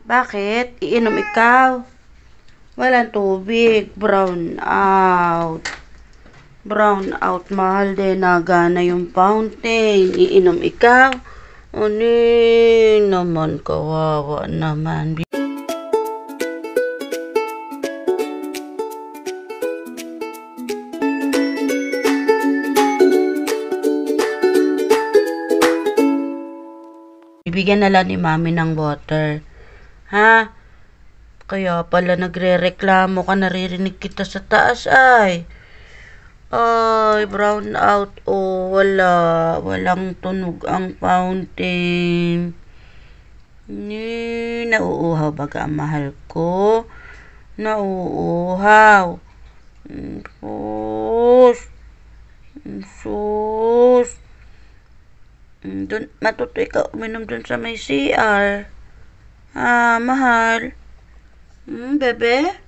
Bakit? Iinom ikaw? Walang tubig. Brown out. Brown out. Mahal din. Nagana yung fountain. Iinom ikaw? Ano naman, kawawa naman. Bibigyan na lang ni mami ng water. Ha? Kaya pala nagre-reklamo ka, naririnig kita sa taas ay. Ay, brown out. Oh, wala. Walang tunog ang fountain. Nauuhaw baga ang mahal ko? Nauuhaw. Sus. Sus. Dun, matutoy ka uminom dun sa may CR. Mahal. Bebe?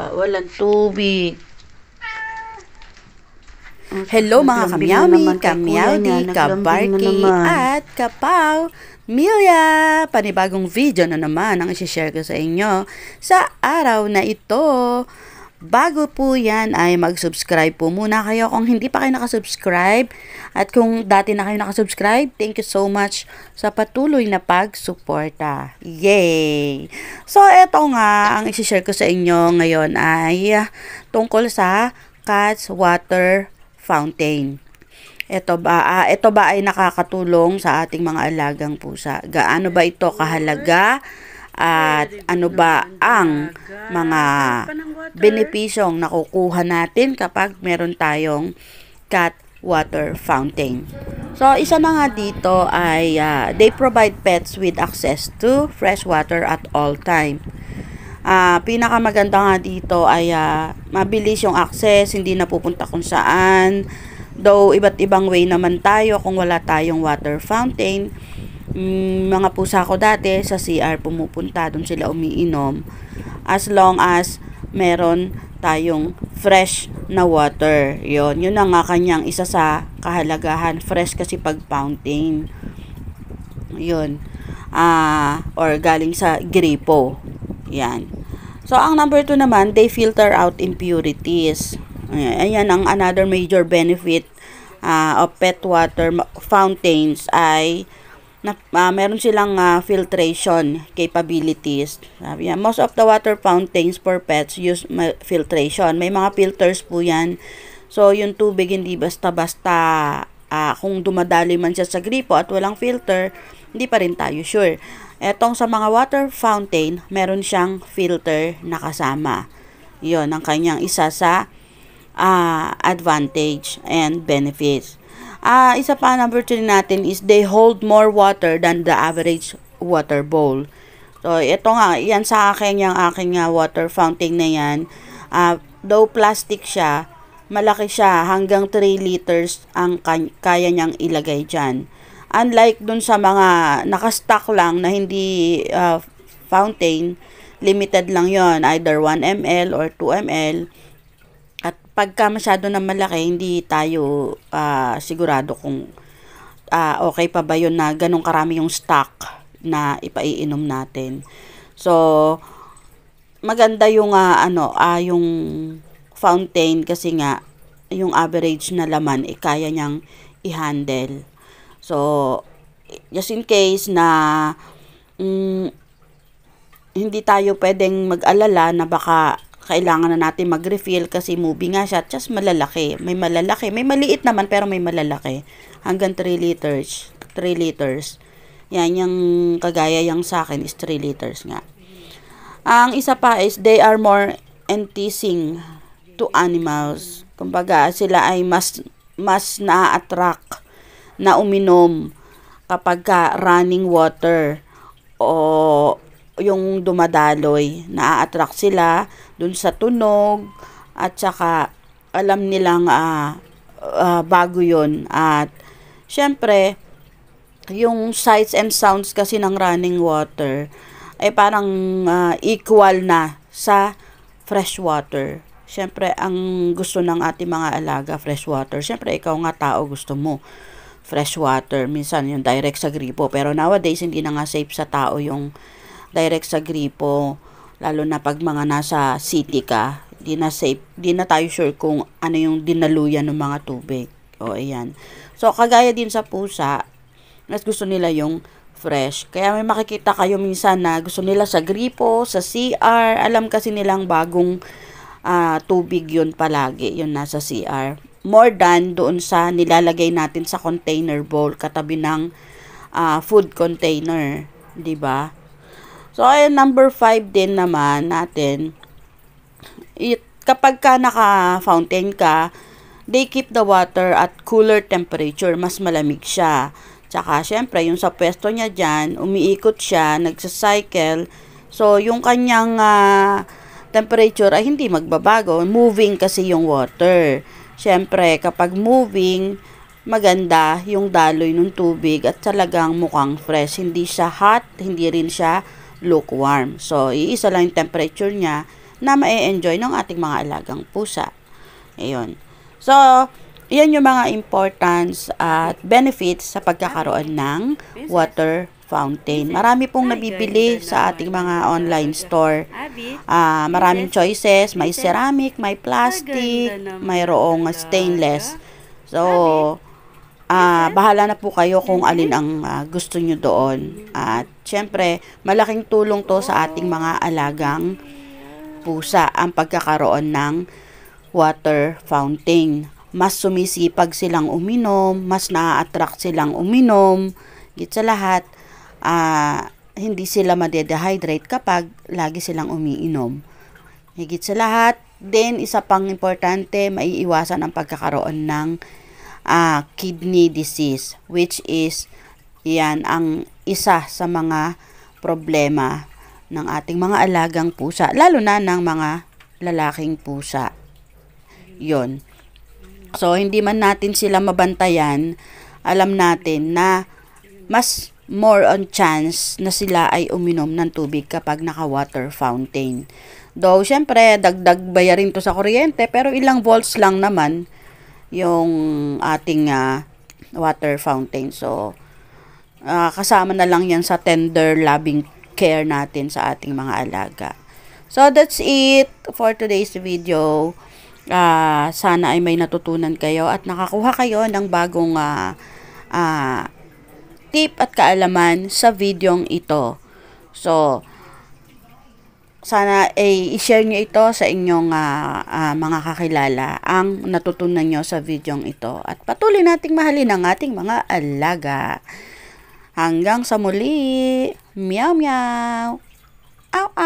Walang tubig. Hello mga kamyami, kamyawdi, na kabarki, naman. at kapaw, Milya! Panibagong video na naman ang isi-share ko sa inyo sa araw na ito. Bago po yan ay mag-subscribe po muna kayo kung hindi pa kayo nakasubscribe. At kung dati na kayo nakasubscribe, thank you so much sa patuloy na pagsuporta. Yay! So, eto nga, ang isi-share ko sa inyo ngayon ay tungkol sa Cat's Water Fountain. Ito ba ay nakakatulong sa ating mga alagang pusa? Gaano ba ito kahalaga? At ano ba ang mga benepisyong nakukuha natin kapag meron tayong cat water fountain? So, isa na nga dito ay they provide pets with access to fresh water at all time. Pinakamaganda nga dito ay mabilis yung access, hindi napupunta kung saan. Though iba't ibang way naman tayo kung wala tayong water fountain. Mga pusa ko dati sa CR pumupunta, doon sila umiinom as long as meron tayong fresh na water. Yun na nga kanyang isa sa kahalagahan, fresh kasi pag fountain yun, or galing sa gripo. Yan. So ang number 2 naman, they filter out impurities. Ayan ang another major benefit of pet water fountains ay meron silang filtration capabilities. Sabi yan, most of the water fountains for pets use filtration. May mga filters po yan. So, yung tubig hindi basta-basta kung dumadali man siya sa gripo at walang filter, hindi pa rin tayo sure. Etong sa mga water fountain, meron siyang filter na kasama. Yon ang kanyang isa sa advantage and benefits. Isa pa, number 3 natin is they hold more water than the average water bowl. So, ito nga, yan sa akin, yung aking water fountain na yan. Though plastic siya, malaki siya, hanggang 3 liters ang kaya niyang ilagay dyan. Unlike dun sa mga nakastock lang na hindi fountain, limited lang yon, either 1 ml or 2 ml. At pagka masyado na malaki, hindi tayo sigurado kung okay pa ba yun na ganun karami yung stock na ipaiinom natin. So, maganda yung yung fountain kasi nga yung average na laman kaya niyang i-handle. So, just in case na hindi tayo pwedeng mag-alala na baka kailangan na natin mag-refill kasi movie nga siya, just malalaki. May malalaki. May maliit naman pero may malalaki. Hanggang 3 liters. 3 liters. Yan, yung kagaya yung sa akin is 3 liters nga. Ang isa pa is they are more enticing to animals. Kumbaga, sila ay mas na-attract na uminom kapag running water o yung dumadaloy, na-attract sila dun sa tunog at saka alam nilang bago yun. At syempre yung sights and sounds kasi ng running water ay parang equal na sa fresh water. Syempre ang gusto ng ating mga alaga fresh water. Syempre ikaw nga tao gusto mo fresh water. Minsan yung direct sa gripo. Pero nowadays, hindi na nga safe sa tao yung direct sa gripo. Lalo na pag mga nasa city ka, di na safe, di na tayo sure kung ano yung dinaluyan ng mga tubig. O, ayan. So, kagaya din sa pusa, mas gusto nila yung fresh. Kaya may makikita kayo minsan na gusto nila sa gripo, sa CR. Alam kasi nilang bagong tubig yun palagi, yun nasa CR. More than doon sa nilalagay natin sa container bowl, katabi ng food container. 'Di ba? So, ayun, number 5 din naman natin, kapag ka naka-fountain ka, they keep the water at cooler temperature. Mas malamig siya. Tsaka, syempre, yung sa pwesto niya dyan, umiikot siya, nagsacycle. So, yung kanyang temperature ay hindi magbabago. Moving kasi yung water. Syempre, kapag moving, maganda yung daloy ng tubig at talagang mukhang fresh. Hindi siya hot, hindi rin siya lukewarm. So, iisa lang yung temperature niya na ma-enjoy ng ating mga alagang pusa. Ayun. So, yan yung mga importance at benefits sa pagkakaroon ng water fountain. Marami pong nabibili sa ating mga online store. Maraming choices. May ceramic, may plastic, mayroong stainless. So, bahala na po kayo kung alin ang gusto nyo doon. At syempre, malaking tulong to sa ating mga alagang pusa ang pagkakaroon ng water fountain. Mas sumisipag silang uminom, mas na-attract silang uminom. Higit sa lahat, hindi sila madedehydrate kapag lagi silang umiinom. Higit sa lahat, then isa pang importante, maiiwasan ang pagkakaroon ng kidney disease, which is yan ang isa sa mga problema ng ating mga alagang pusa, lalo na ng mga lalaking pusa. Yon. So, hindi man natin sila mabantayan, alam natin na mas more on chance na sila ay uminom ng tubig kapag naka-water fountain. Though, syempre, dagdag bayarin to sa kuryente, pero ilang volts lang naman yung ating water fountain. So, kasama na lang yan sa tender loving care natin sa ating mga alaga. So, that's it for today's video. Sana ay may natutunan kayo at nakakuha kayo ng bagong tip at kaalaman sa videong ito. So, sana ay i-share nyo ito sa inyong mga kakilala ang natutunan nyo sa videong ito. At patuloy nating mahalin ang ating mga alaga. Hanggang sa muli. Meow meow. Ow, ow.